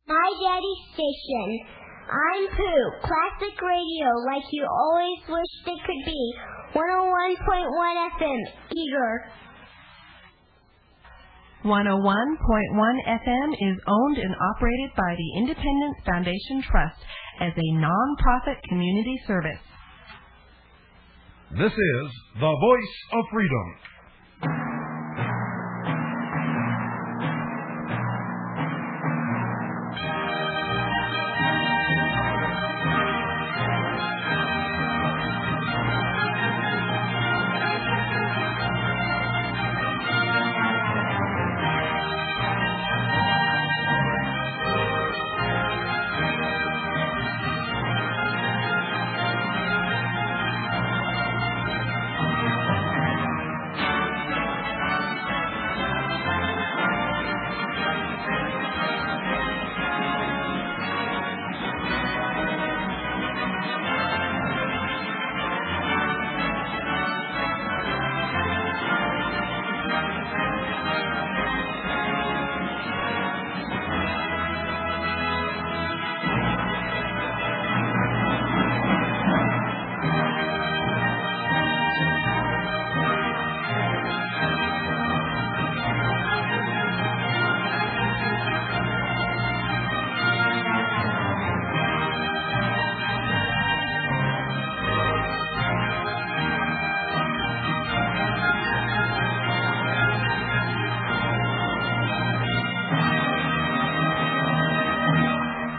My Daddy's Station. I'm Pooh. Classic radio like you always wished it could be. 101.1 FM, Eager. 101.1 FM is owned and operated by the Independence Foundation Trust as a non-profit community service. This is the Voice of Freedom.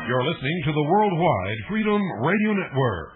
You're listening to the Worldwide Freedom Radio Network.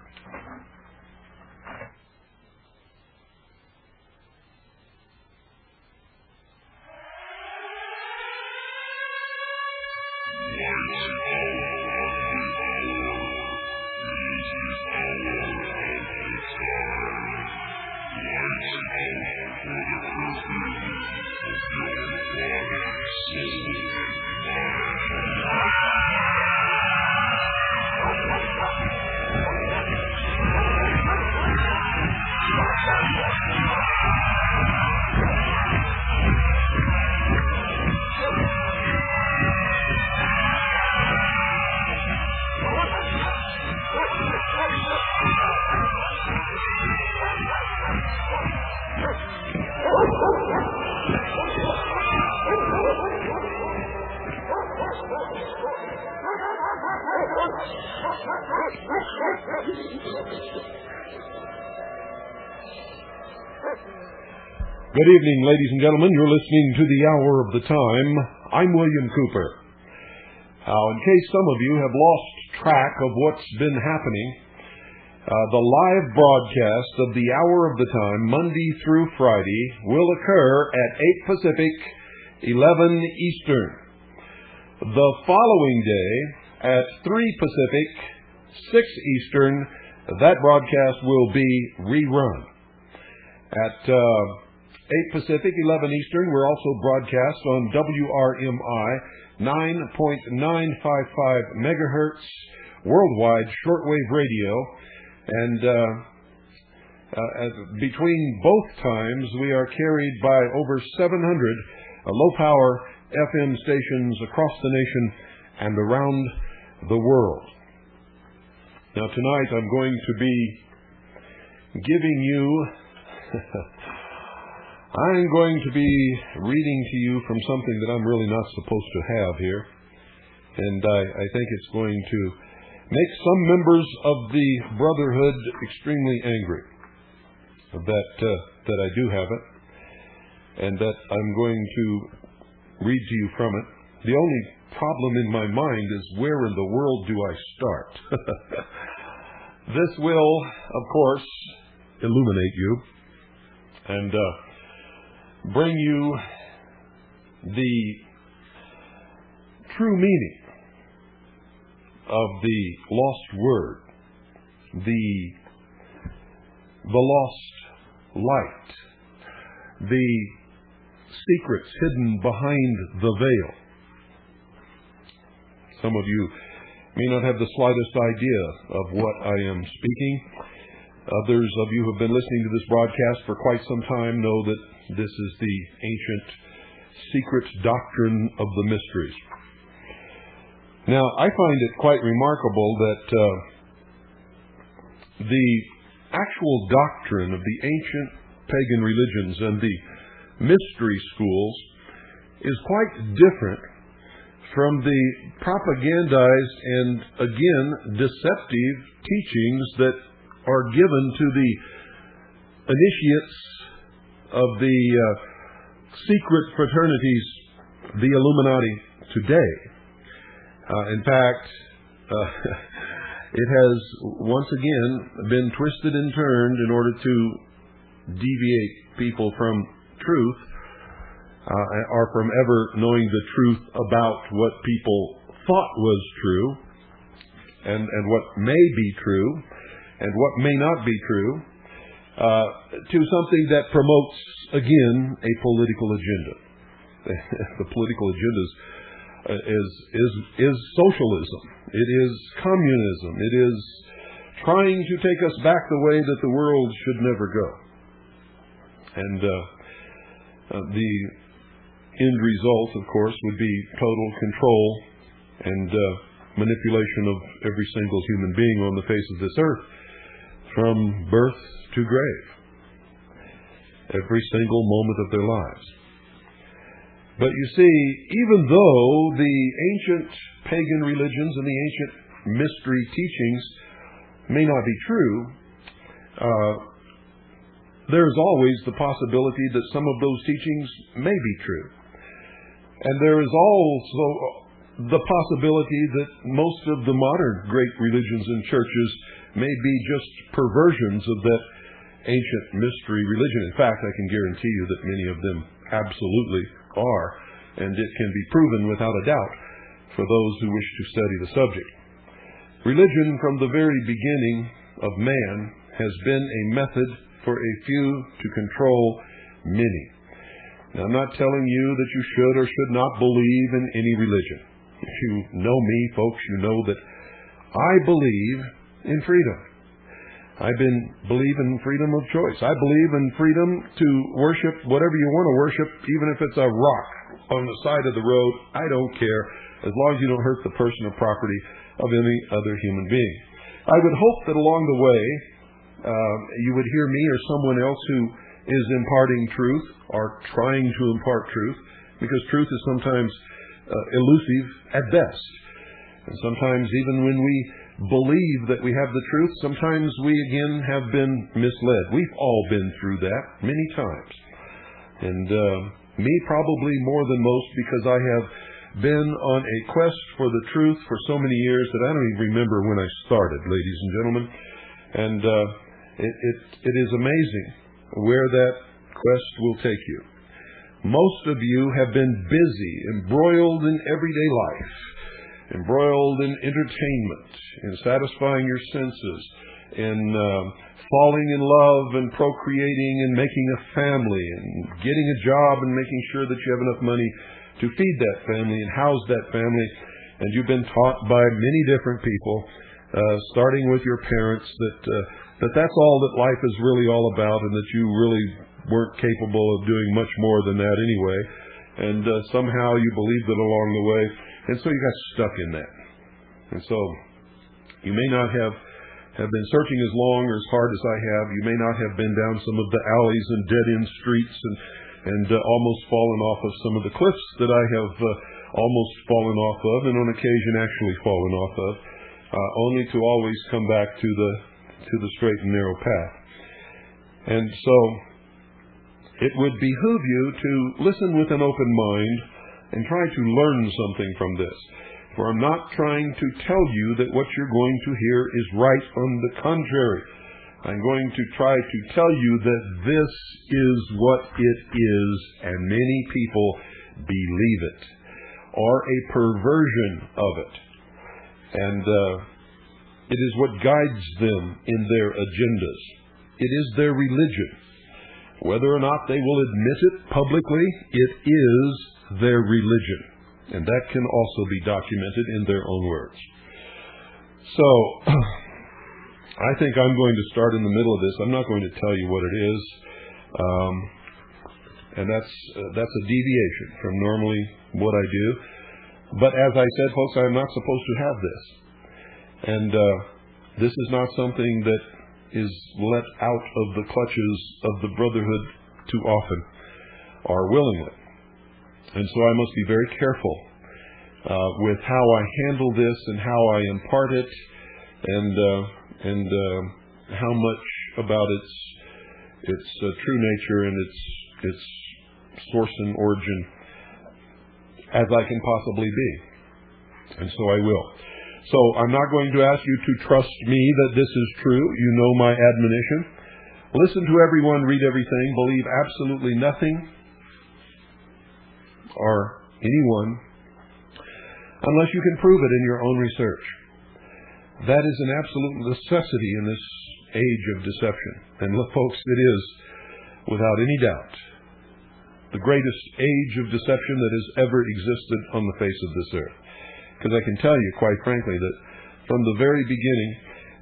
Good evening, ladies and gentlemen. You're listening to the Hour of the Time. I'm William Cooper. In case some of you have lost track of what's been happening, the live broadcast of the Hour of the Time, Monday through Friday, will occur at 8 Pacific, 11 Eastern. The following day, at 3 Pacific, 6 Eastern, that broadcast will be rerun. At 8 Pacific, 11 Eastern, we're also broadcast on WRMI 9.955 megahertz worldwide shortwave radio, and between both times we are carried by over 700 low-power FM stations across the nation and around the world. Now tonight I'm going to be giving you I'm going to be reading to you from something that I'm really not supposed to have here, and I think it's going to make some members of the Brotherhood extremely angry that I do have it, and that I'm going to read to you from it. The only problem in my mind is, where in the world do I start? This will, of course, illuminate you and bring you the true meaning of the lost word, the lost light, the secrets hidden behind the veil. Some of you may not have the slightest idea of what I am speaking. Others of you who have been listening to this broadcast for quite some time know that this is the ancient secret doctrine of the mysteries. Now, I find it quite remarkable that the actual doctrine of the ancient pagan religions and the mystery schools is quite different from the propagandized and, again, deceptive teachings that are given to the initiates of the secret fraternities, the Illuminati, today. In fact, it has once again been twisted and turned in order to deviate people from truth, or from ever knowing the truth about what people thought was true, and what may be true, and what may not be true, to something that promotes, again, a political agenda. The political agenda is socialism. It is communism. It is trying to take us back the way that the world should never go. And the end result, of course, would be total control and manipulation of every single human being on the face of this earth, from birth to grave, every single moment of their lives. But you see, even though the ancient pagan religions and the ancient mystery teachings may not be true, there is always the possibility that some of those teachings may be true. And there is also the possibility that most of the modern great religions and churches may be just perversions of that ancient mystery religion. In fact, I can guarantee you that many of them absolutely are, and it can be proven without a doubt for those who wish to study the subject. Religion, from the very beginning of man, has been a method for a few to control many. Now, I'm not telling you that you should or should not believe in any religion. If you know me, folks, you know that I believe in freedom. I believe in freedom of choice. I believe in freedom to worship whatever you want to worship, even if it's a rock on the side of the road. I don't care, as long as you don't hurt the person or property of any other human being. I would hope that along the way you would hear me or someone else who is imparting truth or trying to impart truth, because truth is sometimes elusive at best. And sometimes even when we believe that we have the truth, sometimes we again have been misled. We've all been through that many times. And me probably more than most, because I have been on a quest for the truth for so many years that I don't even remember when I started, ladies and gentlemen. And it is amazing where that quest will take you. Most of you have been busy, embroiled in everyday life, embroiled in entertainment, in satisfying your senses, in falling in love and procreating and making a family and getting a job and making sure that you have enough money to feed that family and house that family. And you've been taught by many different people, starting with your parents, that that's all that life is really all about, and that you really weren't capable of doing much more than that anyway. And somehow you believed it along the way. And so you got stuck in that. And so you may not have been searching as long or as hard as I have. You may not have been down some of the alleys and dead-end streets and almost fallen off of some of the cliffs that I have almost fallen off of, and on occasion actually fallen off of, only to always come back to the straight and narrow path. And so it would behoove you to listen with an open mind and try to learn something from this. For I'm not trying to tell you that what you're going to hear is right. On the contrary, I'm going to try to tell you that this is what it is, and many people believe it, or a perversion of it. And it is what guides them in their agendas. It is their religion. Whether or not they will admit it publicly, it is their religion. And that can also be documented in their own words. So, I think I'm going to start in the middle of this. I'm not going to tell you what it is. And that's a deviation from normally what I do. But as I said, folks, I'm not supposed to have this. And this is not something that is let out of the clutches of the Brotherhood too often or willingly. And so I must be very careful with how I handle this and how I impart it and how much about its true nature and its source and origin as I can possibly be. And so I will. So I'm not going to ask you to trust me that this is true. You know my admonition. Listen to everyone, read everything, believe absolutely nothing or anyone unless you can prove it in your own research. That is an absolute necessity in this age of deception. And look, folks, it is, without any doubt, the greatest age of deception that has ever existed on the face of this earth. Because I can tell you, quite frankly, that from the very beginning,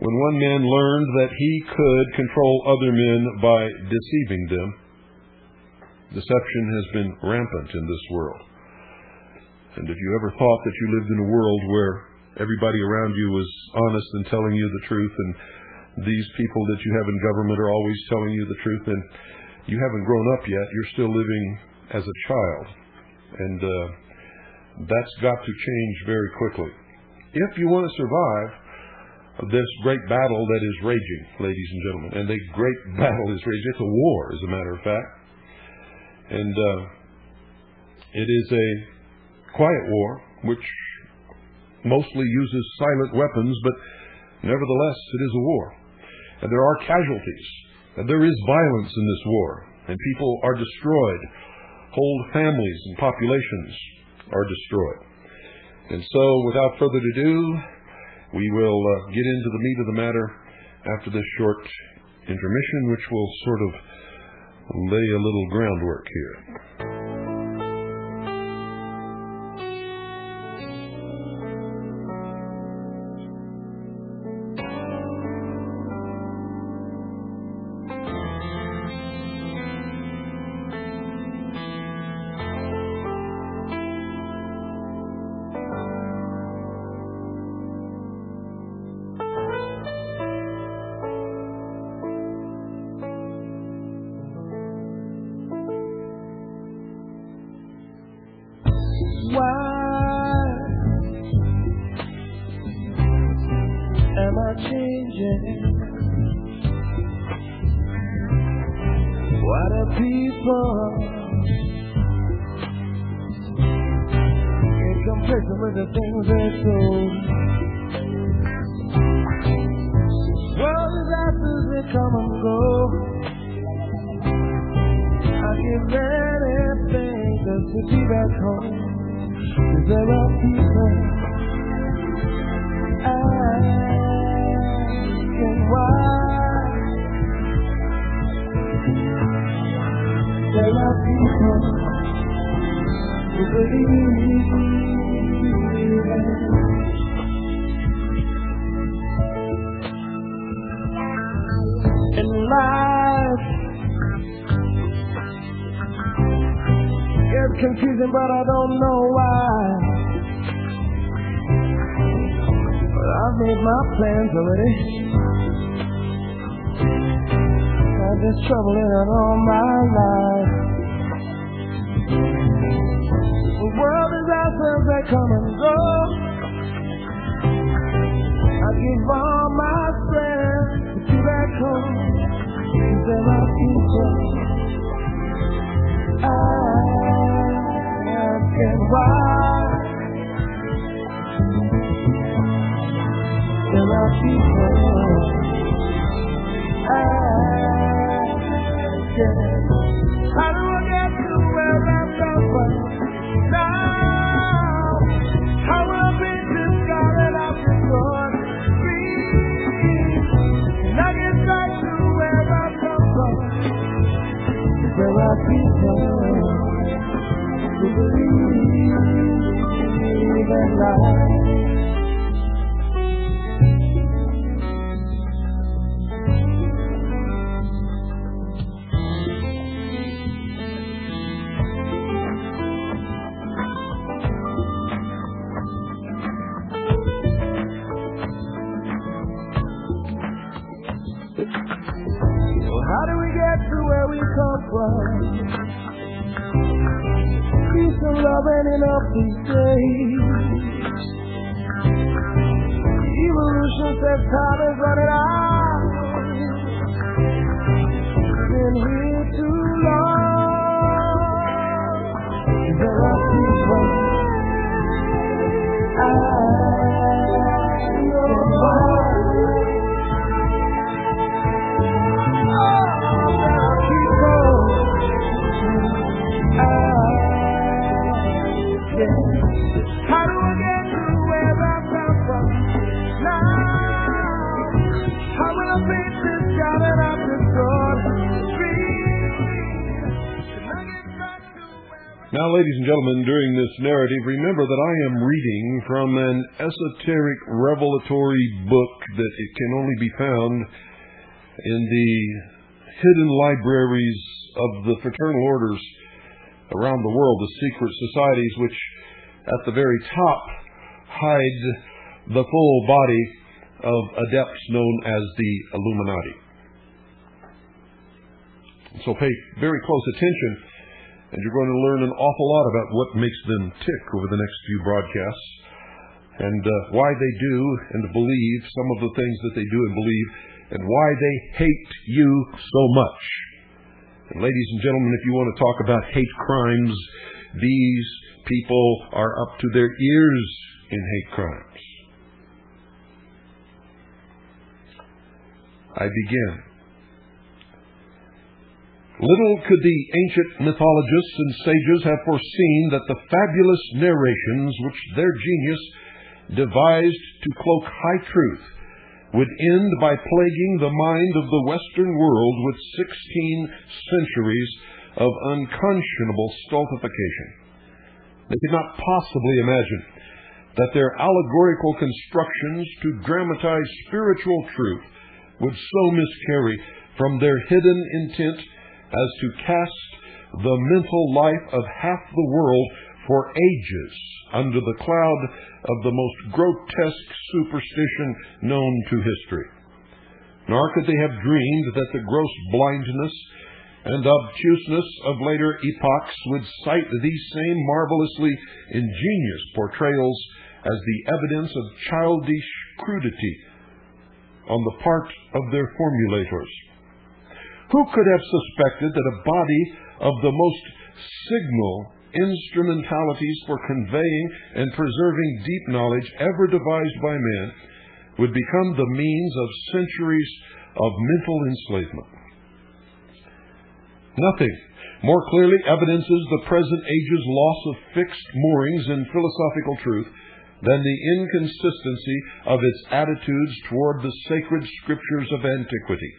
when one man learned that he could control other men by deceiving them, deception has been rampant in this world. And if you ever thought that you lived in a world where everybody around you was honest and telling you the truth, and these people that you have in government are always telling you the truth, and you haven't grown up yet, you're still living as a child. And that's got to change very quickly. If you want to survive this great battle that is raging, ladies and gentlemen, and the great battle is raging, it's a war, as a matter of fact. And it is a quiet war, which mostly uses silent weapons, but nevertheless, it is a war. And there are casualties, and there is violence in this war, and people are destroyed. Whole families and populations are destroyed. And so, without further ado, we will get into the meat of the matter after this short intermission, which will sort of lay a little groundwork here. Confusing, but I don't know why. But I've made my plans already. I've been struggling all my life. The world is ourselves that come and go. I give all my strength to be back home. There are people and why there are people how do I get to where I'm from now? How will I be discarded out the door? And I get back to where I come from. There are people who believe in life. come from. Peace and love ain't enough these days. Evolution says time is running out. Been here too long. There are people I know. How do I get to where I come from now? How will I face this God and I'm destroyed? Now, ladies and gentlemen, during this narrative, remember that I am reading from an esoteric revelatory book that it can only be found in the hidden libraries of the fraternal orders around the world, the secret societies, which at the very top hide the full body of adepts known as the Illuminati. So pay very close attention, and you're going to learn an awful lot about what makes them tick over the next few broadcasts, and why they do and believe some of the things that they do and believe, and why they hate you so much. And ladies and gentlemen, if you want to talk about hate crimes, these people are up to their ears in hate crimes. I begin. Little could the ancient mythologists and sages have foreseen that the fabulous narrations which their genius devised to cloak high truth would end by plaguing the mind of the Western world with 16 centuries of unconscionable stultification. They could not possibly imagine that their allegorical constructions to dramatize spiritual truth would so miscarry from their hidden intent as to cast the mental life of half the world for ages under the cloud of the most grotesque superstition known to history. Nor could they have dreamed that the gross blindness and obtuseness of later epochs would cite these same marvelously ingenious portrayals as the evidence of childish crudity on the part of their formulators. Who could have suspected that a body of the most signal instrumentalities for conveying and preserving deep knowledge ever devised by man would become the means of centuries of mental enslavement? Nothing more clearly evidences the present age's loss of fixed moorings in philosophical truth than the inconsistency of its attitudes toward the sacred scriptures of antiquity.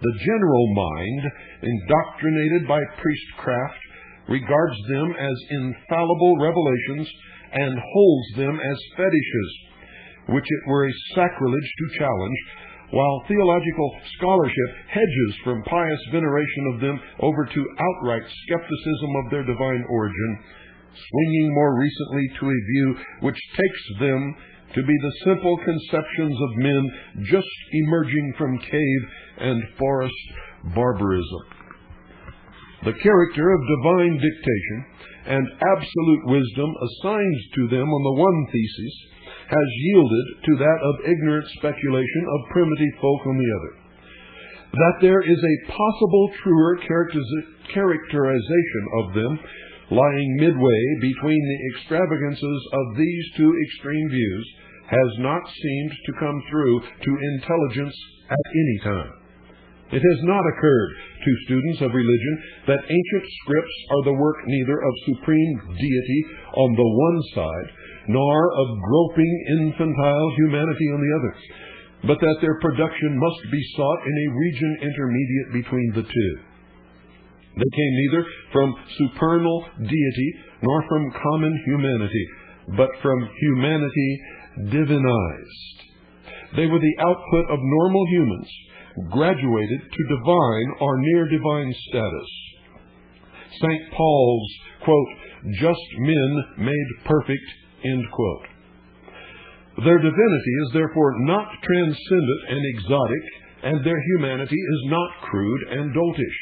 The general mind, indoctrinated by priestcraft, regards them as infallible revelations and holds them as fetishes, which it were a sacrilege to challenge, while theological scholarship hedges from pious veneration of them over to outright skepticism of their divine origin, swinging more recently to a view which takes them to be the simple conceptions of men just emerging from cave and forest barbarism. The character of divine dictation and absolute wisdom assigned to them on the one thesis has yielded to that of ignorant speculation of primitive folk on the other. That there is a possible truer characterization of them lying midway between the extravagances of these two extreme views has not seemed to come through to intelligence at any time. It has not occurred to students of religion that ancient scripts are the work neither of supreme deity on the one side, nor of groping infantile humanity on the other, but that their production must be sought in a region intermediate between the two. They came neither from supernal deity nor from common humanity, but from humanity divinized. They were the output of normal humans, graduated to divine or near divine status. St. Paul's, quote, just men made perfect, end quote. Their divinity is therefore not transcendent and exotic, and their humanity is not crude and doltish.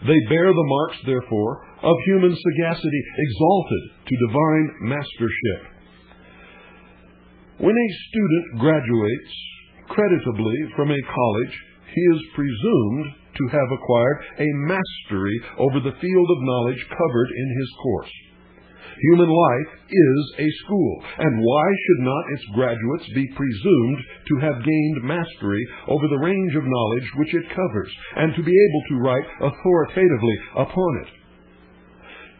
They bear the marks, therefore, of human sagacity exalted to divine mastership. When a student graduates creditably from a college, he is presumed to have acquired a mastery over the field of knowledge covered in his course. Human life is a school, and why should not its graduates be presumed to have gained mastery over the range of knowledge which it covers, and to be able to write authoritatively upon it?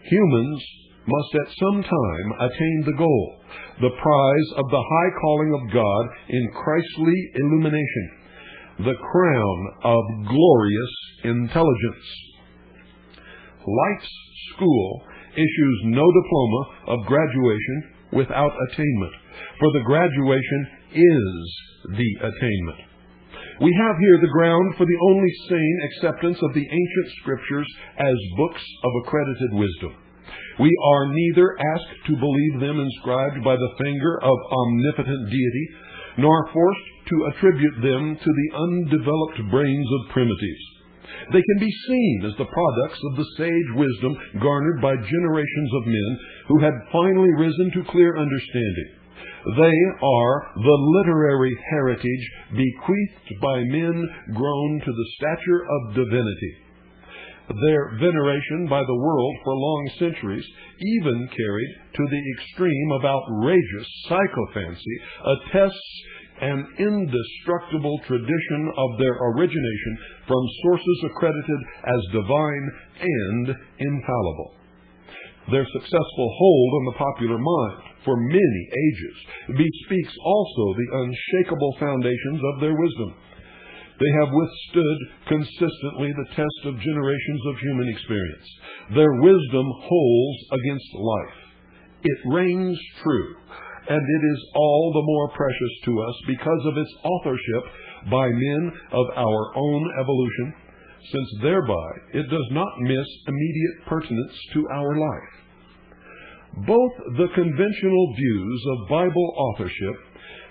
Humans must at some time attain the goal, the prize of the high calling of God in Christly illumination, the crown of glorious intelligence. Life's school issues no diploma of graduation without attainment, for the graduation is the attainment. We have here the ground for the only sane acceptance of the ancient scriptures as books of accredited wisdom. We are neither asked to believe them inscribed by the finger of omnipotent deity, nor forced to attribute them to the undeveloped brains of primitives. They can be seen as the products of the sage wisdom garnered by generations of men who had finally risen to clear understanding. They are the literary heritage bequeathed by men grown to the stature of divinity. Their veneration by the world for long centuries, even carried to the extreme of outrageous psychophancy, attests an indestructible tradition of their origination from sources accredited as divine and infallible. Their successful hold on the popular mind for many ages bespeaks also the unshakable foundations of their wisdom. They have withstood consistently the test of generations of human experience. Their wisdom holds against life. It reigns true, and it is all the more precious to us because of its authorship by men of our own evolution, since thereby it does not miss immediate pertinence to our life. Both the conventional views of Bible authorship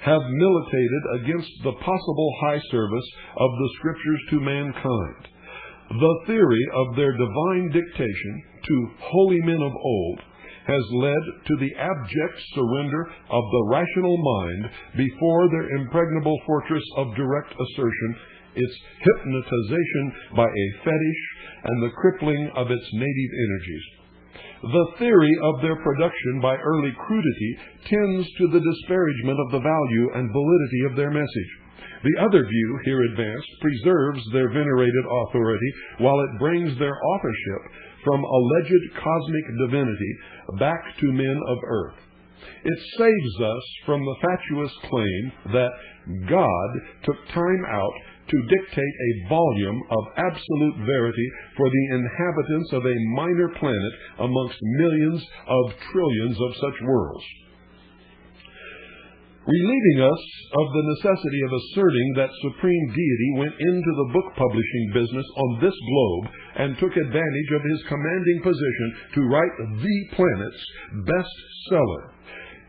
have militated against the possible high service of the Scriptures to mankind. The theory of their divine dictation to holy men of old has led to the abject surrender of the rational mind before their impregnable fortress of direct assertion, its hypnotization by a fetish, and the crippling of its native energies. The theory of their production by early crudity tends to the disparagement of the value and validity of their message. The other view here advanced preserves their venerated authority, while it brings their authorship from alleged cosmic divinity back to men of earth. It saves us from the fatuous claim that God took time out to dictate a volume of absolute verity for the inhabitants of a minor planet amongst millions of trillions of such worlds, relieving us of the necessity of asserting that supreme deity went into the book publishing business on this globe and took advantage of his commanding position to write the planet's bestseller.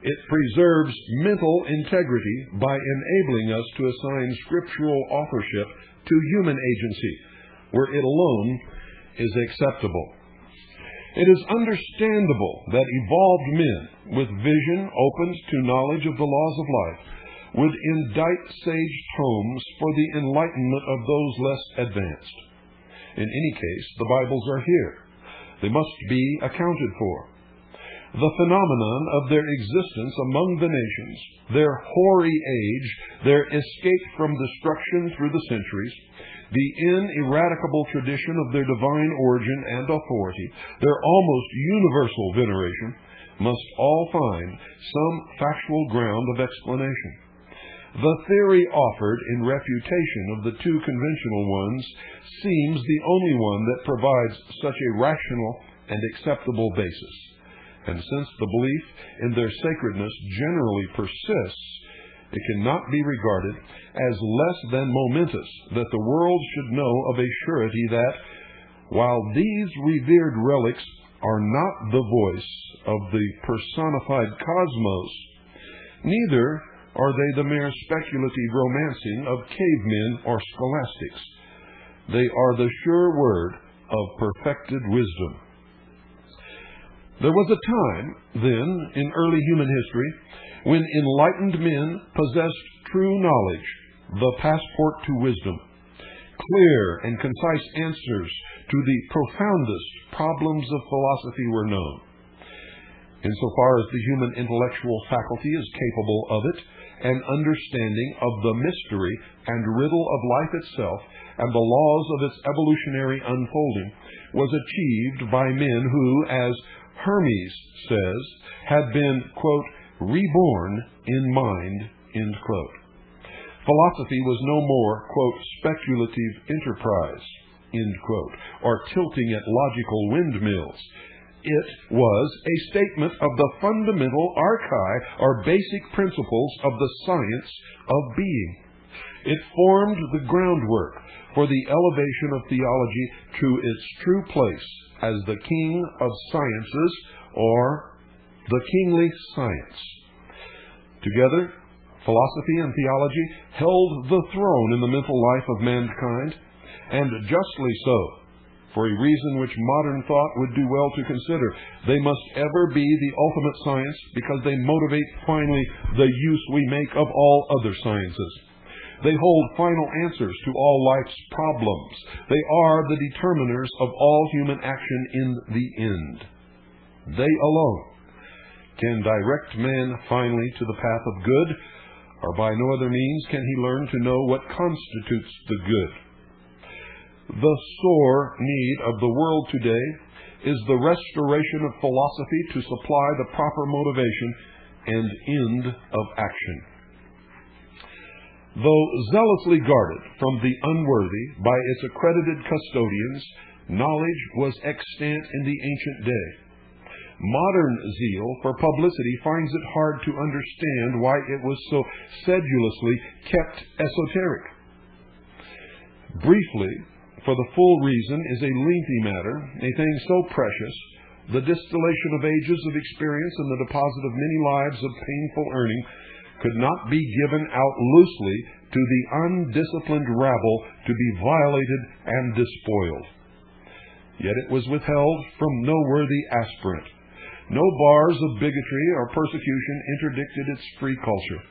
It preserves mental integrity by enabling us to assign scriptural authorship to human agency, where it alone is acceptable. It is understandable that evolved men with vision opened to knowledge of the laws of life would indite sage tomes for the enlightenment of those less advanced. In any case, the Bibles are here. They must be accounted for. The phenomenon of their existence among the nations, their hoary age, their escape from destruction through the centuries, the ineradicable tradition of their divine origin and authority, their almost universal veneration, must all find some factual ground of explanation. The theory offered in refutation of the two conventional ones seems the only one that provides such a rational and acceptable basis. And since the belief in their sacredness generally persists, it cannot be regarded as less than momentous that the world should know of a surety that, while these revered relics are not the voice of the personified cosmos, neither are they the mere speculative romancing of cavemen or scholastics. They are the sure word of perfected wisdom. There was a time, then, in early human history, when enlightened men possessed true knowledge, the passport to wisdom. Clear and concise answers to the profoundest problems of philosophy were known. Insofar as the human intellectual faculty is capable of it, an understanding of the mystery and riddle of life itself and the laws of its evolutionary unfolding was achieved by men who, as Hermes says, had been, quote, reborn in mind, end quote. Philosophy was no more, quote, speculative enterprise, end quote, or tilting at logical windmills. It was a statement of the fundamental archai, or basic principles of the science of being. It formed the groundwork for the elevation of theology to its true place as the king of sciences, or the kingly science. Together, philosophy and theology held the throne in the mental life of mankind, and justly so, for a reason which modern thought would do well to consider. They must ever be the ultimate science because they motivate finally the use we make of all other sciences. They hold final answers to all life's problems. They are the determiners of all human action in the end. They alone can direct man finally to the path of good, or by no other means can he learn to know what constitutes the good. The sore need of the world today is the restoration of philosophy to supply the proper motivation and end of action. Though zealously guarded from the unworthy by its accredited custodians, knowledge was extant in the ancient day. Modern zeal for publicity finds it hard to understand why it was so sedulously kept esoteric. Briefly, for the full reason is a lengthy matter, a thing so precious, the distillation of ages of experience and the deposit of many lives of painful earning could not be given out loosely to the undisciplined rabble to be violated and despoiled. Yet it was withheld from no worthy aspirant. No bars of bigotry or persecution interdicted its free culture.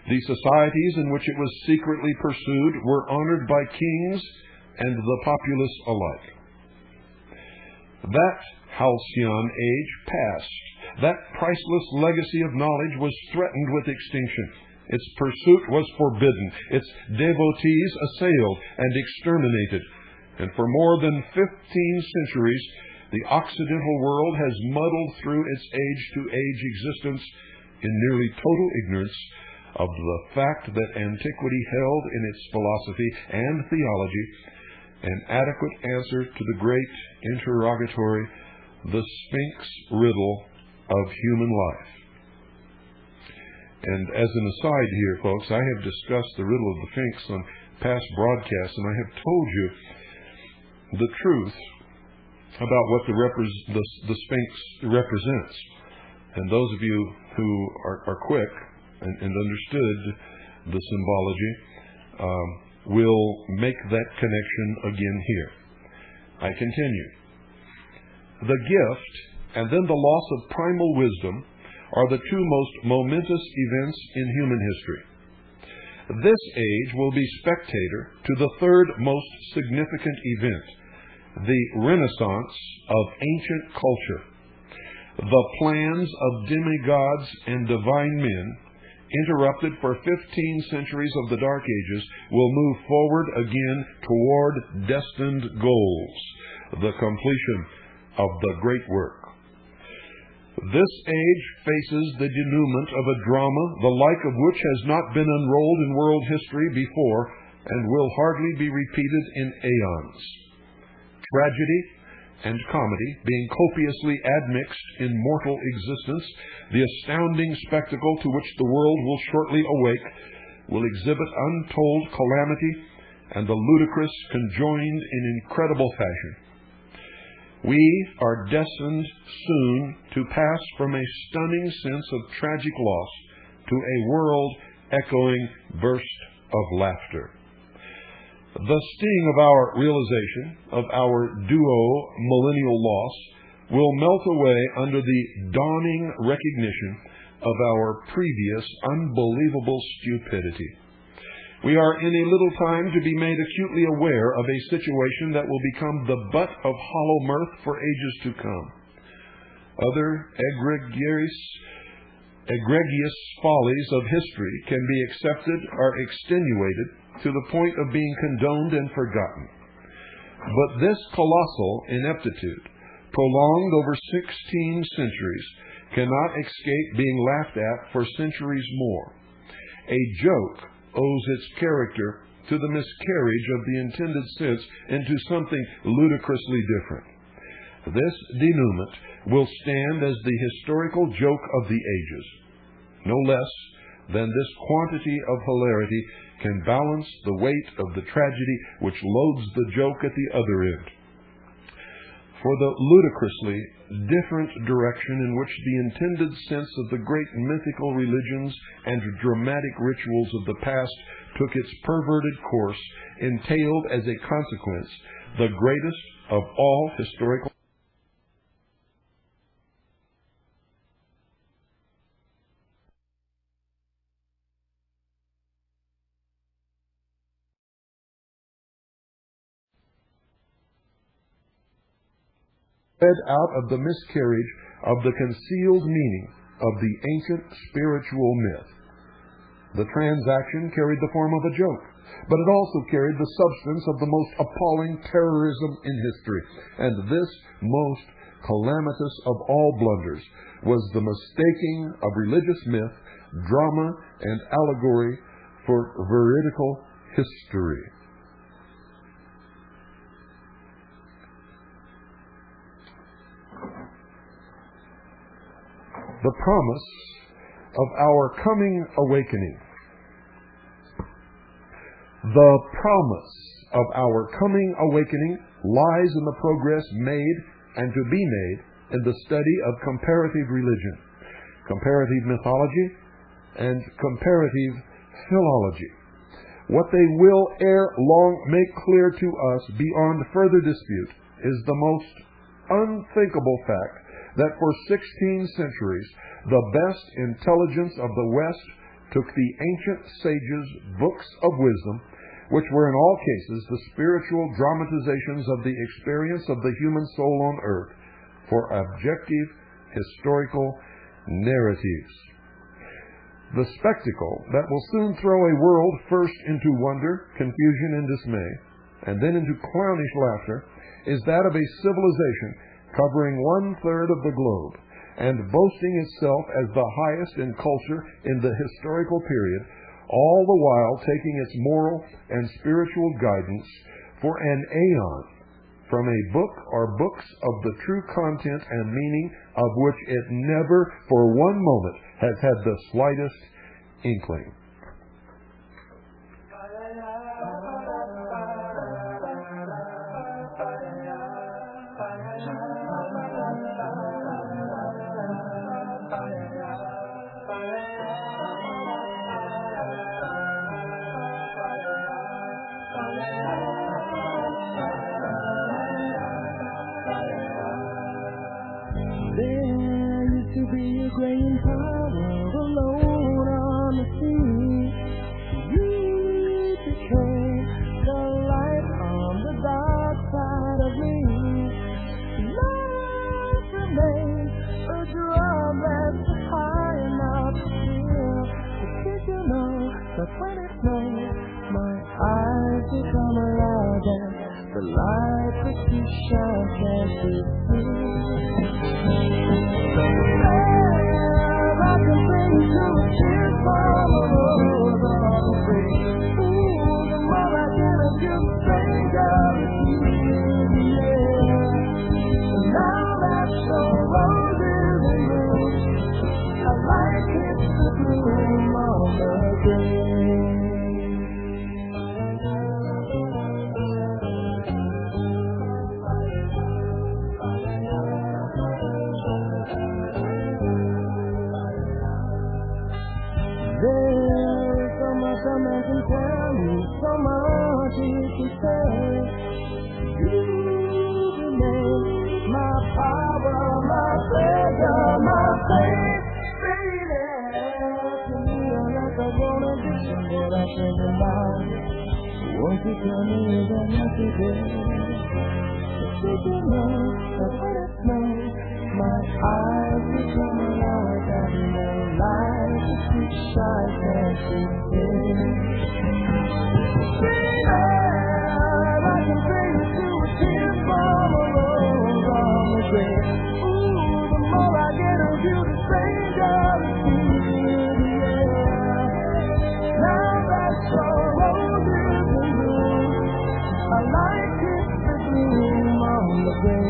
The societies in which it was secretly pursued were honored by kings and the populace alike. That halcyon age passed. That priceless legacy of knowledge was threatened with extinction. Its pursuit was forbidden. Its devotees assailed and exterminated. And for more than 15 centuries, the Occidental world has muddled through its age-to-age existence in nearly total ignorance of the fact that antiquity held in its philosophy and theology an adequate answer to the great interrogatory, the Sphinx riddle of human life. And as an aside here, folks, I have discussed the riddle of the Sphinx on past broadcasts, and I have told you the truth about what the Sphinx represents. And those of you who are quick and understood the symbology will make that connection again here. I continue. The gift and then the loss of primal wisdom are the two most momentous events in human history. This age will be spectator to the third most significant event, the renaissance of ancient culture. The plans of demigods and divine men, interrupted for 15 centuries of the Dark Ages, will move forward again toward destined goals, the completion of the great work. This age faces the denouement of a drama the like of which has not been unrolled in world history before and will hardly be repeated in aeons. Tragedy and comedy being copiously admixed in mortal existence, the astounding spectacle to which the world will shortly awake will exhibit untold calamity and the ludicrous conjoined in incredible fashion. We are destined soon to pass from a stunning sense of tragic loss to a world-echoing burst of laughter. The sting of our realization of our millennial loss will melt away under the dawning recognition of our previous unbelievable stupidity. We are in a little time to be made acutely aware of a situation that will become the butt of hollow mirth for ages to come. Other egregious follies of history can be accepted or extenuated to the point of being condoned and forgotten. But this colossal ineptitude, prolonged over 16 centuries, cannot escape being laughed at for centuries more. A joke owes its character to the miscarriage of the intended sense into something ludicrously different. This denouement will stand as the historical joke of the ages. No less than this quantity of hilarity can balance the weight of the tragedy which loads the joke at the other end. For the ludicrously different direction in which the intended sense of the great mythical religions and dramatic rituals of the past took its perverted course entailed as a consequence the greatest of all historical out of the miscarriage of the concealed meaning of the ancient spiritual myth. The transaction carried the form of a joke, but it also carried the substance of the most appalling terrorism in history. And this most calamitous of all blunders was the mistaking of religious myth, drama, and allegory for veridical history. The promise of our coming awakening. The promise of our coming awakening lies in the progress made and to be made in the study of comparative religion, comparative mythology, and comparative philology. What they will ere long make clear to us beyond further dispute is the most unthinkable fact that for 16 centuries the best intelligence of the West took the ancient sages' books of wisdom, which were in all cases the spiritual dramatizations of the experience of the human soul on earth, for objective historical narratives. The spectacle that will soon throw a world first into wonder, confusion, and dismay, and then into clownish laughter, is that of a civilization covering 1/3 of the globe, and boasting itself as the highest in culture in the historical period, all the while taking its moral and spiritual guidance for an aeon from a book or books of the true content and meaning of which it never for one moment has had the slightest inkling. what a man can tell me, so much you can say. You remain my power, my pleasure, my faith. Baby, to me you're like a grown addiction that I can't deny. Won't you tell me that not today? Did you know that when it snows, my eyes become alive and the light is too shy, can't you see? I can bring you to a tear from a rose on the grave. Ooh, the more I get of you, the stranger it seems in the air. Now that your roses in bloom, I like it to bloom on the grave.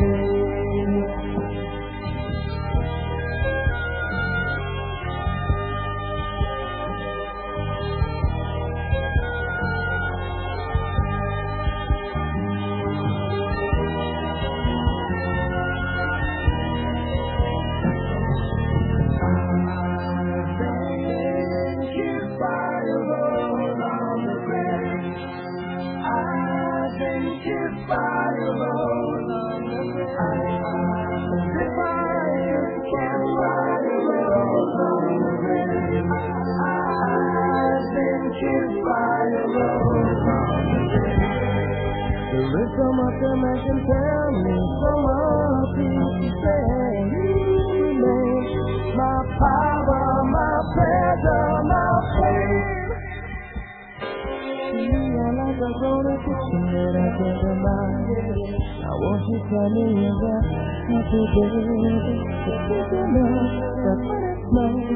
So much a man can tell me, so much he can say. You remain my power, my pleasure, my pain. You are like a grown addiction that I can't deny. Now won't you tell me that not today? Did you know that when it snows,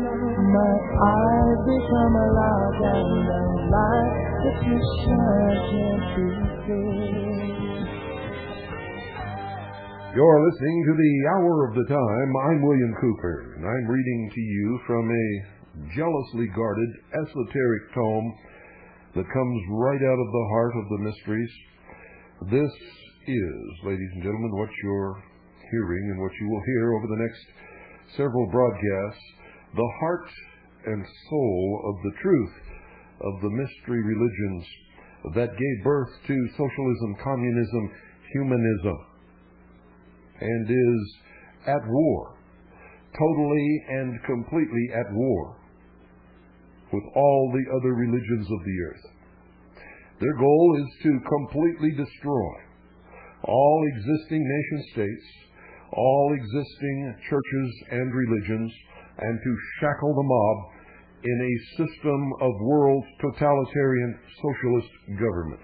my eyes become alive and the light that you shine can't be seen. You're listening to the Hour of the Time. I'm William Cooper, and I'm reading to you from a jealously guarded, esoteric tome that comes right out of the heart of the mysteries. This is, ladies and gentlemen, what you're hearing and what you will hear over the next several broadcasts, the heart and soul of the truth of the mystery religions that gave birth to socialism, communism, humanism, and is at war, totally and completely at war with all the other religions of the earth. Their goal is to completely destroy all existing nation-states, all existing churches and religions, and to shackle the mob in a system of world totalitarian socialist government.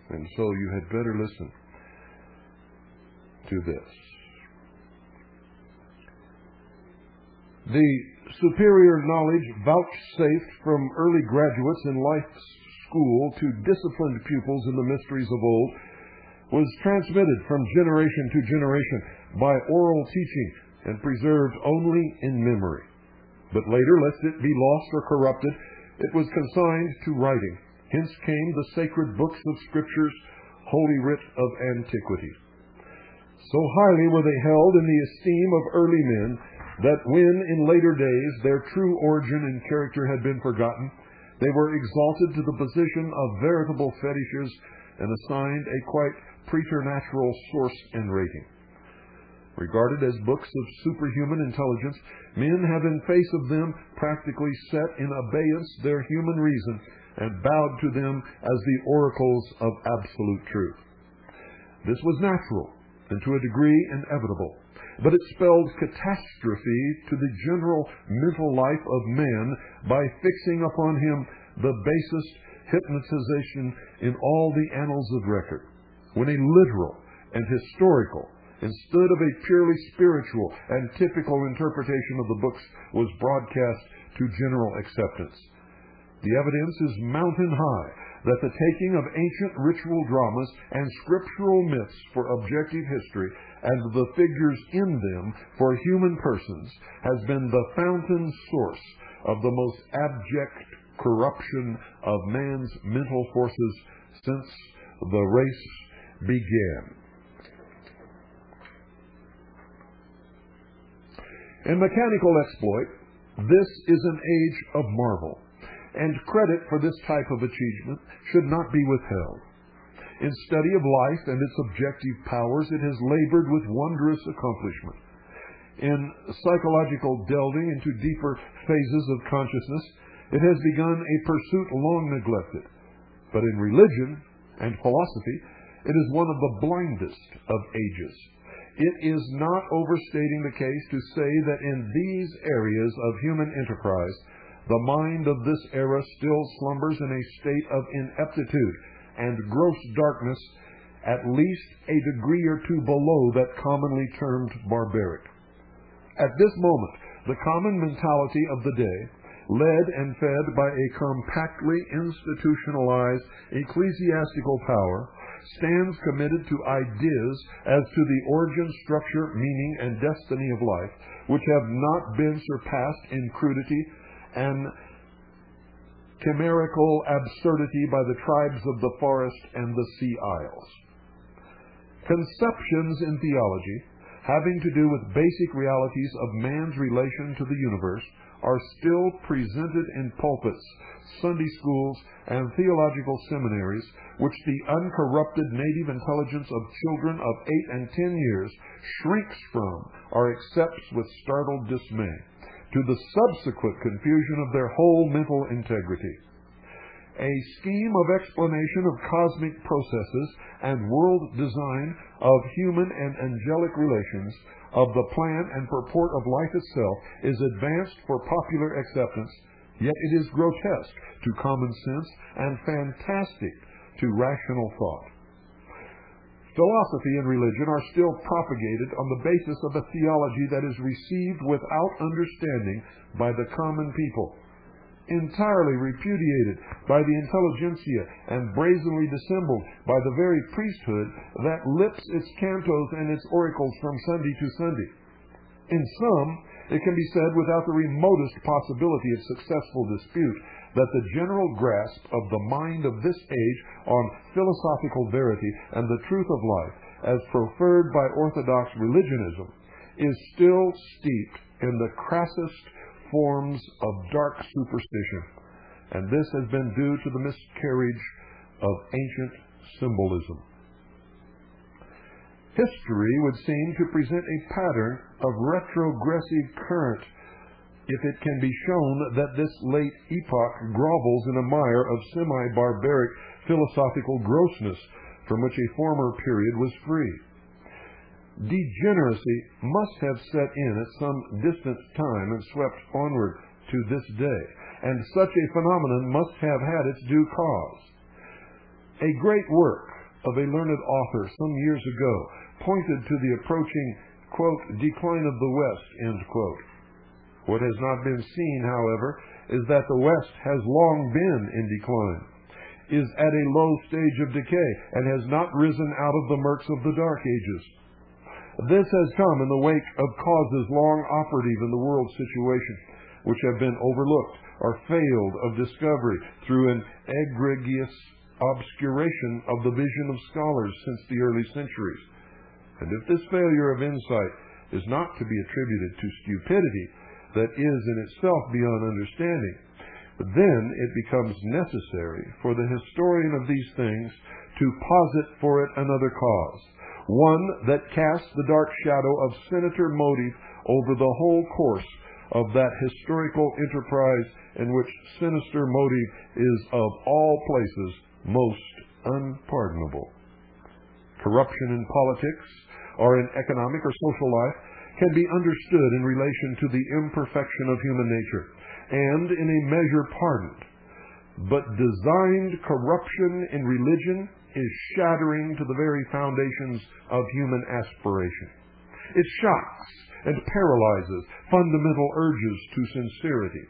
And so you had better listen to this. The superior knowledge vouchsafed from early graduates in life's school to disciplined pupils in the mysteries of old was transmitted from generation to generation by oral teaching and preserved only in memory. But later, lest it be lost or corrupted, it was consigned to writing. Hence came the sacred books of Scriptures, holy writ of antiquity. So highly were they held in the esteem of early men that when in later days their true origin and character had been forgotten, they were exalted to the position of veritable fetishes and assigned a quite preternatural source and rating. Regarded as books of superhuman intelligence, men have in face of them practically set in abeyance their human reason and bowed to them as the oracles of absolute truth. This was natural and to a degree inevitable, but it spelled catastrophe to the general mental life of man by fixing upon him the basest hypnotization in all the annals of record, when a literal and historical instead of a purely spiritual and typical interpretation of the books was broadcast to general acceptance. The evidence is mountain high that the taking of ancient ritual dramas and scriptural myths for objective history and the figures in them for human persons has been the fountain source of the most abject corruption of man's mental forces since the race began. In mechanical exploit, this is an age of marvel. and credit for this type of achievement should not be withheld. In study of life and its objective powers, it has labored with wondrous accomplishment. In psychological delving into deeper phases of consciousness, it has begun a pursuit long neglected. But in religion and philosophy, it is one of the blindest of ages. It is not overstating the case to say that in these areas of human enterprise, the mind of this era still slumbers in a state of ineptitude and gross darkness, at least a degree or two below that commonly termed barbaric. At this moment, the common mentality of the day, led and fed by a compactly institutionalized ecclesiastical power, stands committed to ideas as to the origin, structure, meaning, and destiny of life, which have not been surpassed in crudity and chimerical absurdity by the tribes of the forest and the sea isles. Conceptions in theology, having to do with basic realities of man's relation to the universe, are still presented in pulpits, Sunday schools, and theological seminaries, which the uncorrupted native intelligence of children of 8 and 10 years shrinks from or accepts with startled dismay, to the subsequent confusion of their whole mental integrity. A scheme of explanation of cosmic processes and world design, of human and angelic relations, of the plan and purport of life itself, is advanced for popular acceptance, yet it is grotesque to common sense and fantastic to rational thought. Philosophy and religion are still propagated on the basis of a theology that is received without understanding by the common people, entirely repudiated by the intelligentsia, and brazenly dissembled by the very priesthood that lips its cantos and its oracles from Sunday to Sunday. In sum, it can be said without the remotest possibility of successful dispute that the general grasp of the mind of this age on philosophical verity and the truth of life, as proffered by orthodox religionism, is still steeped in the crassest forms of dark superstition, and this has been due to the miscarriage of ancient symbolism. History would seem to present a pattern of retrogressive current if it can be shown that this late epoch grovels in a mire of semi-barbaric philosophical grossness from which a former period was free. Degeneracy must have set in at some distant time and swept onward to this day, and such a phenomenon must have had its due cause. A great work of a learned author some years ago pointed to the approaching, quote, decline of the West, end quote. What has not been seen, however, is that the West has long been in decline, is at a low stage of decay, and has not risen out of the murks of the Dark Ages. This has come in the wake of causes long operative in the world situation, which have been overlooked or failed of discovery through an egregious obscuration of the vision of scholars since the early centuries. And if this failure of insight is not to be attributed to stupidity that is in itself beyond understanding, then it becomes necessary for the historian of these things to posit for it another cause, one that casts the dark shadow of sinister motive over the whole course of that historical enterprise in which sinister motive is of all places most unpardonable. Corruption in politics or in economic or social life can be understood in relation to the imperfection of human nature, and in a measure pardoned. But designed corruption in religion is shattering to the very foundations of human aspiration. It shocks and paralyzes fundamental urges to sincerity.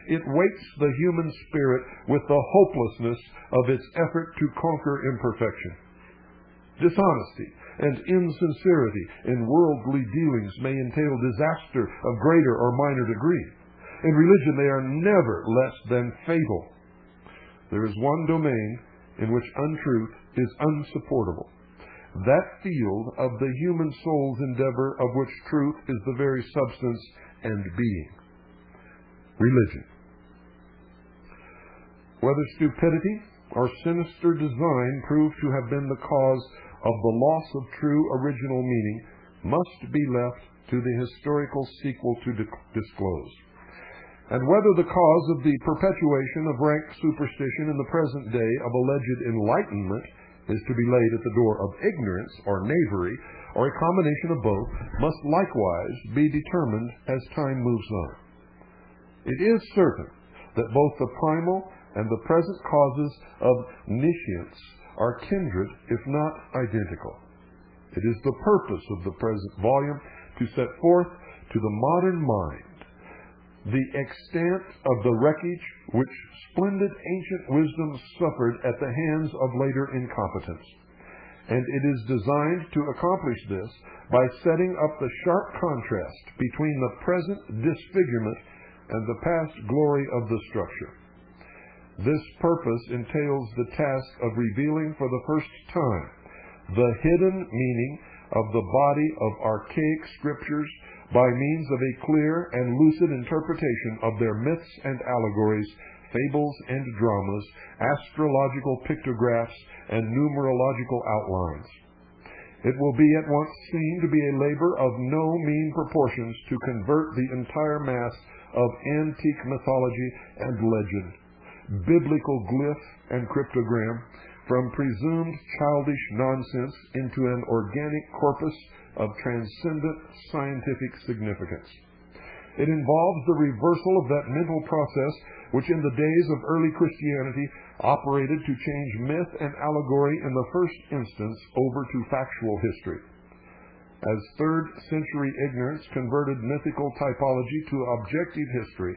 It weights the human spirit with the hopelessness of its effort to conquer imperfection. Dishonesty and insincerity in worldly dealings may entail disaster of greater or minor degree. In religion, they are never less than fatal. There is one domain in which untruth is unsupportable, that field of the human soul's endeavor of which truth is the very substance and being: religion. whether stupidity or sinister design prove to have been the cause of the loss of true original meaning, must be left to the historical sequel to disclose. And whether the cause of the perpetuation of rank superstition in the present day of alleged enlightenment is to be laid at the door of ignorance or knavery, or a combination of both, must likewise be determined as time moves on. It is certain that both the primal and the present causes of nescience are kindred, if not identical. It is the purpose of the present volume to set forth to the modern mind the extent of the wreckage which splendid ancient wisdom suffered at the hands of later incompetence. And it is designed to accomplish this by setting up the sharp contrast between the present disfigurement and the past glory of the structure. This purpose entails the task of revealing for the first time the hidden meaning of the body of archaic scriptures by means of a clear and lucid interpretation of their myths and allegories, fables and dramas, astrological pictographs, and numerological outlines. It will be at once seen to be a labor of no mean proportions to convert the entire mass of antique mythology and legend, biblical glyph and cryptogram, from presumed childish nonsense into an organic corpus of transcendent scientific significance. It involves the reversal of that mental process which in the days of early Christianity operated to change myth and allegory in the first instance over to factual history. As 3rd century ignorance converted mythical typology to objective history,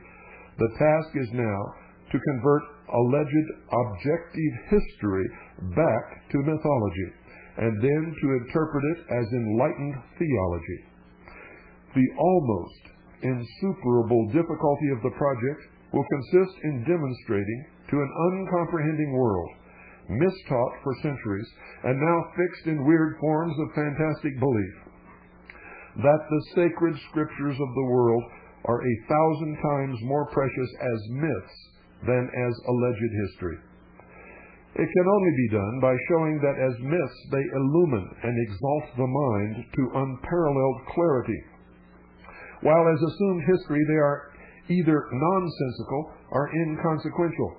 the task is now to convert alleged objective history back to mythology, and then to interpret it as enlightened theology. The almost insuperable difficulty of the project will consist in demonstrating to an uncomprehending world, mistaught for centuries, and now fixed in weird forms of fantastic belief, that the sacred scriptures of the world are 1,000 times more precious as myths than as alleged history. It can only be done by showing that as myths they illumine and exalt the mind to unparalleled clarity, while as assumed history they are either nonsensical or inconsequential.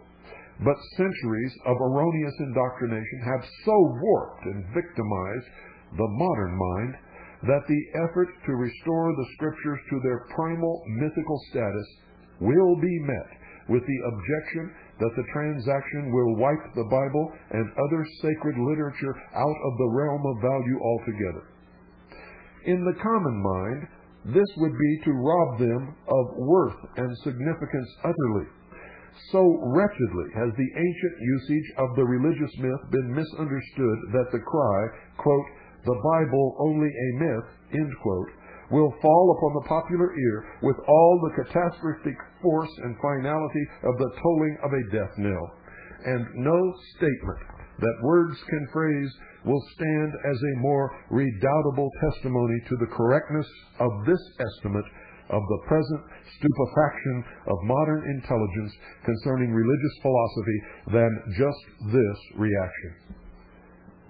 But centuries of erroneous indoctrination have so warped and victimized the modern mind that the effort to restore the scriptures to their primal mythical status will be met with the objection that the transaction will wipe the Bible and other sacred literature out of the realm of value altogether. In the common mind, this would be to rob them of worth and significance utterly. So wretchedly has the ancient usage of the religious myth been misunderstood that the cry, quote, "the Bible only a myth," end quote, will fall upon the popular ear with all the catastrophic force and finality of the tolling of a death knell, and no statement that words can phrase will stand as a more redoubtable testimony to the correctness of this estimate of the present stupefaction of modern intelligence concerning religious philosophy than just this reaction.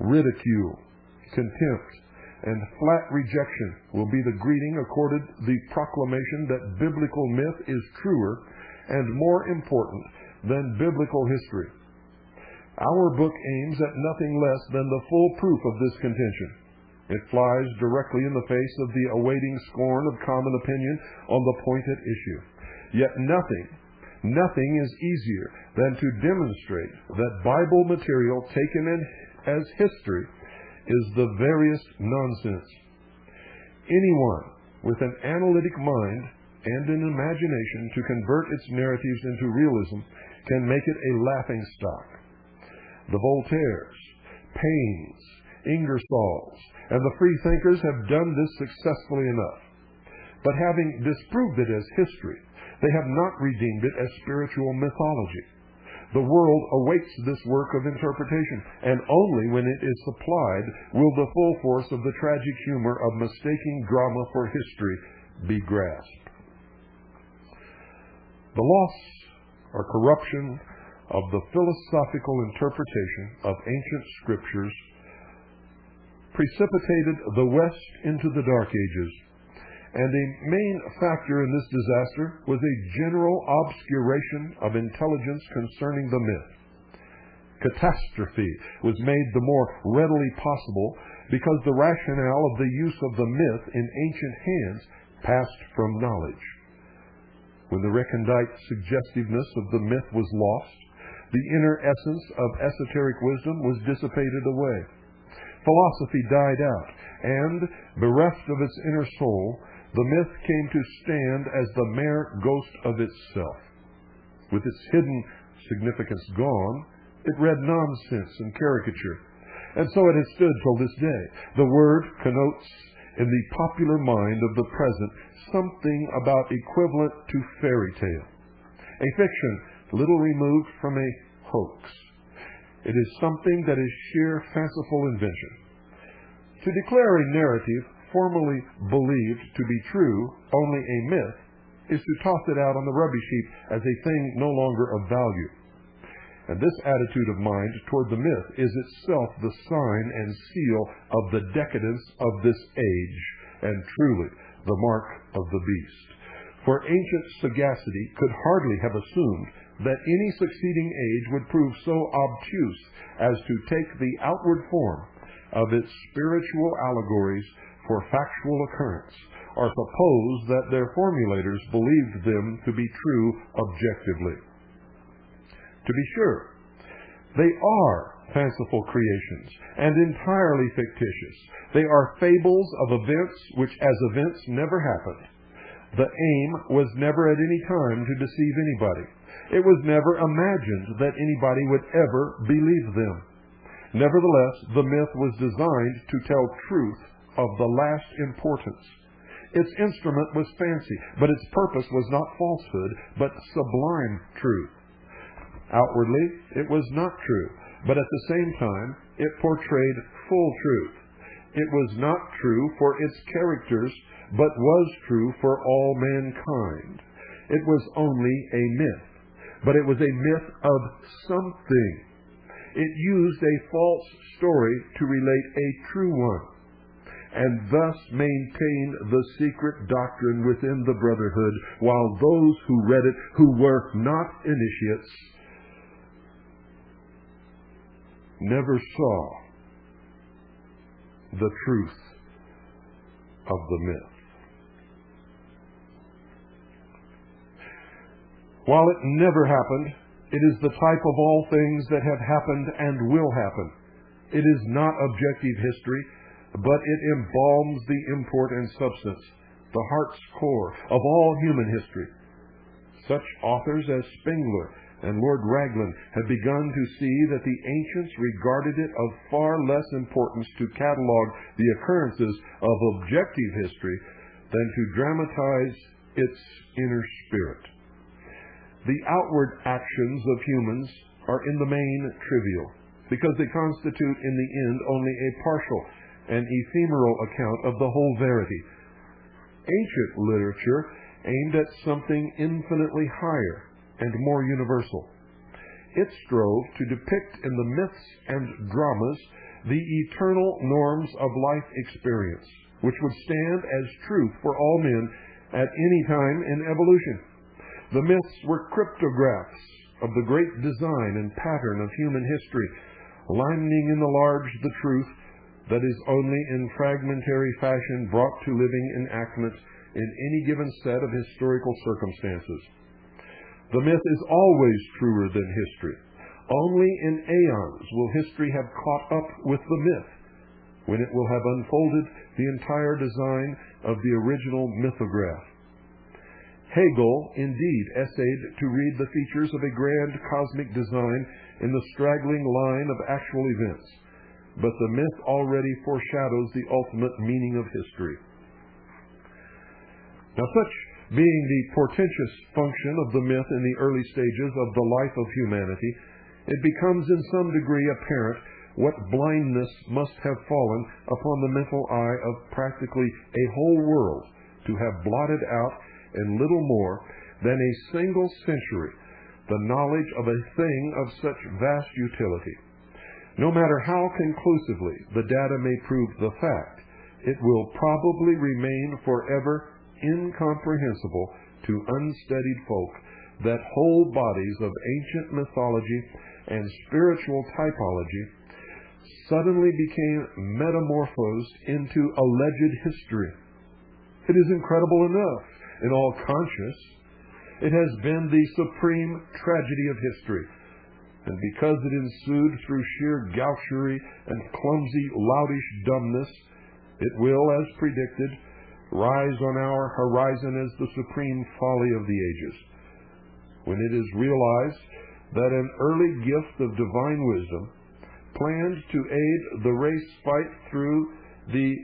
Ridicule, contempt, and flat rejection will be the greeting accorded the proclamation that biblical myth is truer and more important than biblical history. Our book aims at nothing less than the full proof of this contention. It flies directly in the face of the awaiting scorn of common opinion on the point at issue. Yet nothing is easier than to demonstrate that Bible material taken as history is the veriest nonsense. Anyone with an analytic mind and an imagination to convert its narratives into realism can make it a laughing stock. The Voltaires, Paines, Ingersolls, and the freethinkers have done this successfully enough. But having disproved it as history, they have not redeemed it as spiritual mythology. The world awaits this work of interpretation, and only when it is supplied will the full force of the tragic humor of mistaking drama for history be grasped. The loss or corruption of the philosophical interpretation of ancient scriptures precipitated the West into the Dark Ages, and a main factor in this disaster was a general obscuration of intelligence concerning the myth. Catastrophe was made the more readily possible because the rationale of the use of the myth in ancient hands passed from knowledge. When the recondite suggestiveness of the myth was lost, the inner essence of esoteric wisdom was dissipated away. Philosophy died out, and, bereft of its inner soul, the myth came to stand as the mere ghost of itself. With its hidden significance gone, it read nonsense and caricature, and so it has stood till this day. The word connotes in the popular mind of the present something about equivalent to fairy tale, a fiction little removed from a hoax. It is something that is sheer fanciful invention. To declare a narrative formerly believed to be true only a myth is to toss it out on the rubbish heap as a thing no longer of value. And this attitude of mind toward the myth is itself the sign and seal of the decadence of this age, and truly the mark of the beast. For ancient sagacity could hardly have assumed that any succeeding age would prove so obtuse as to take the outward form of its spiritual allegories for factual occurrence, or suppose that their formulators believed them to be true objectively. To be sure, they are fanciful creations and entirely fictitious. They are fables of events which as events never happened. The aim was never at any time to deceive anybody. It was never imagined that anybody would ever believe them. Nevertheless, the myth was designed to tell truth of the last importance. Its instrument was fancy, but its purpose was not falsehood, but sublime truth. Outwardly, it was not true, but at the same time, it portrayed full truth. It was not true for its characters, but was true for all mankind. It was only a myth, but it was a myth of something. It used a false story to relate a true one, and thus maintained the secret doctrine within the brotherhood, while those who read it, who were not initiates, never saw the truth of the myth. While it never happened, it is the type of all things that have happened and will happen. It is not objective history, but it embalms the import and substance, the heart's core of all human history. Such authors as Spengler and Lord Raglan have begun to see that the ancients regarded it of far less importance to catalog the occurrences of objective history than to dramatize its inner spirit. The outward actions of humans are in the main trivial, because they constitute in the end only a partial and ephemeral account of the whole verity. Ancient literature aimed at something infinitely higher and more universal. It strove to depict in the myths and dramas the eternal norms of life experience, which would stand as truth for all men at any time in evolution. The myths were cryptographs of the great design and pattern of human history, lining in the large the truth that is only in fragmentary fashion brought to living enactment in any given set of historical circumstances. The myth is always truer than history. Only in aeons will history have caught up with the myth, when it will have unfolded the entire design of the original mythograph. Hegel indeed essayed to read the features of a grand cosmic design in the straggling line of actual events, but the myth already foreshadows the ultimate meaning of history. Now, such being the portentous function of the myth in the early stages of the life of humanity, it becomes in some degree apparent what blindness must have fallen upon the mental eye of practically a whole world to have blotted out in little more than a single century the knowledge of a thing of such vast utility. No matter how conclusively the data may prove the fact, it will probably remain forever incomprehensible to unstudied folk that whole bodies of ancient mythology and spiritual typology suddenly became metamorphosed into alleged history. It is incredible enough in all conscience. It has been the supreme tragedy of history, and because it ensued through sheer gaucherie and clumsy, loutish dumbness, it will, as predicted, rise on our horizon as the supreme folly of the ages. When it is realized that an early gift of divine wisdom planned to aid the race fight through the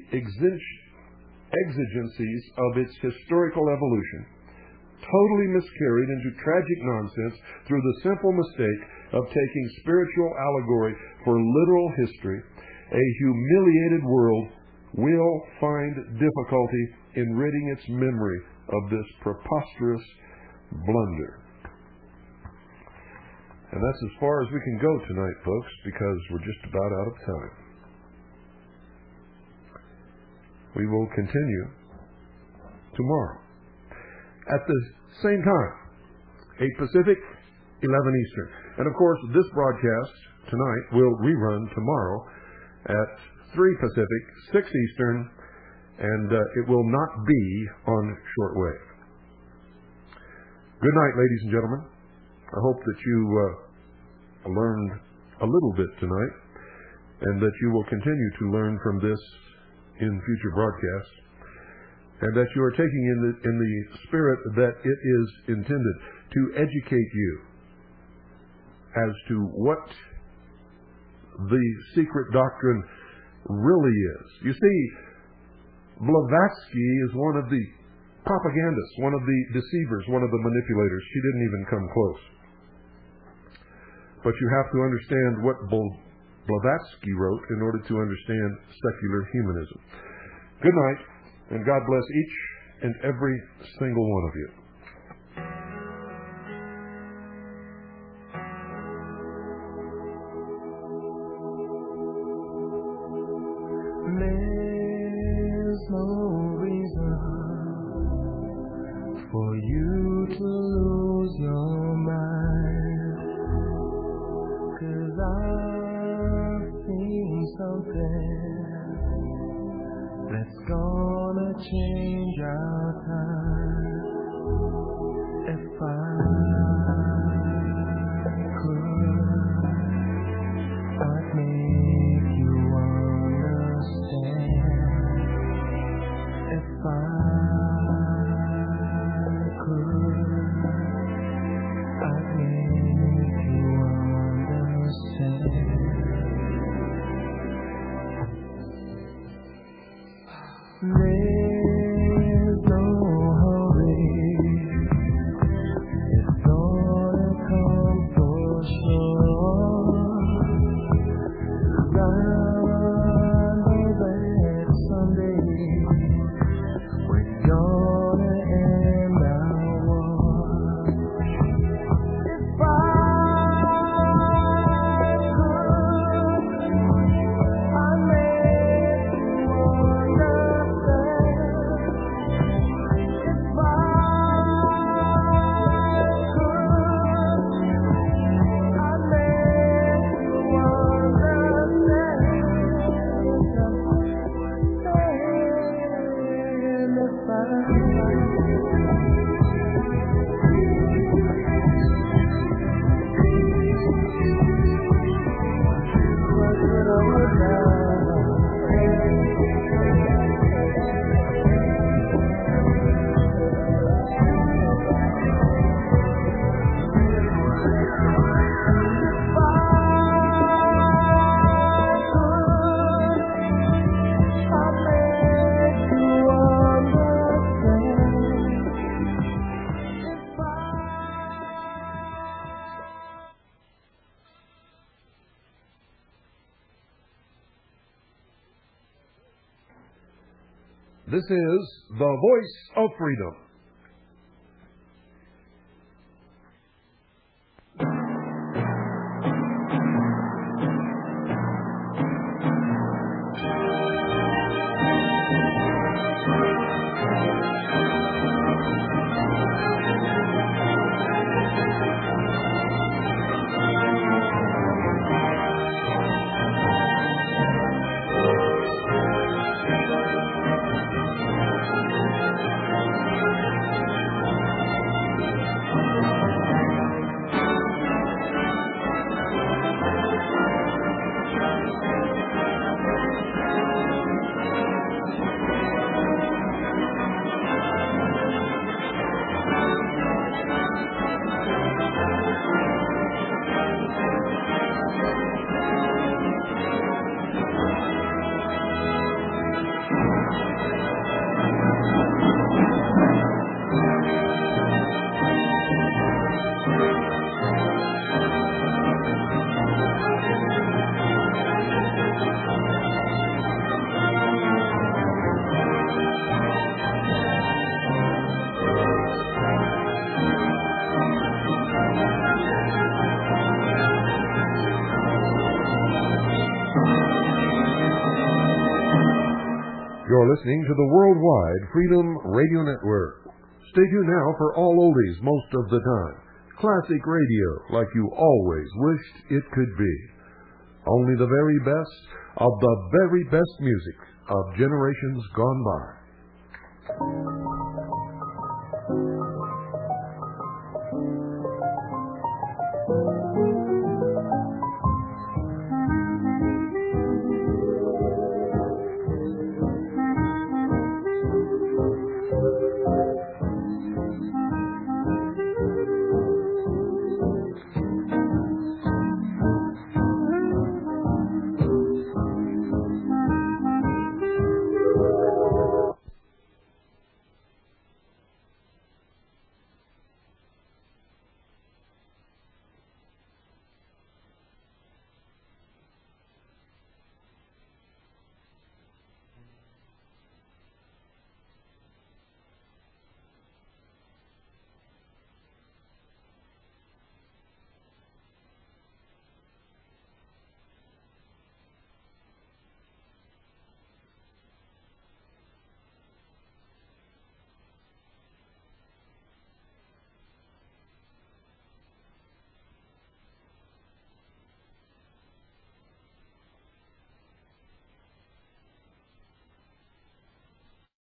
exigencies of its historical evolution, totally miscarried into tragic nonsense through the simple mistake of taking spiritual allegory for literal history, a humiliated world will find difficulty in ridding its memory of this preposterous blunder. And that's as far as we can go tonight, folks, because we're just about out of time. We will continue tomorrow at the same time, 8 Pacific, 11 Eastern. And of course, this broadcast tonight will rerun tomorrow at 3 Pacific, 6 Eastern, and it will not be on shortwave. Good night, ladies and gentlemen. I hope that you learned a little bit tonight, and that you will continue to learn from this in future broadcasts, and that you are taking in the spirit that it is intended to educate you as to what the secret doctrine really is. You see, Blavatsky is one of the propagandists, one of the deceivers, one of the manipulators. She didn't even come close. But you have to understand what Blavatsky wrote in order to understand secular humanism. Good night, and God bless each and every single one of you. There's no reason for you to lose your mind, 'cause I've seen something that's gonna change our time. If I could, I'd make you understand. If I could, I'd make you understand. There's no hurry, it's gonna come for sure. I know that someday we're gonna end our war. If I could, I'd make you understand. If I could, I'd make you This is the voice of freedom. You're listening to the Worldwide Freedom Radio Network. Stay tuned now for all oldies most of the time. Classic radio like you always wished it could be. Only the very best of the very best music of generations gone by.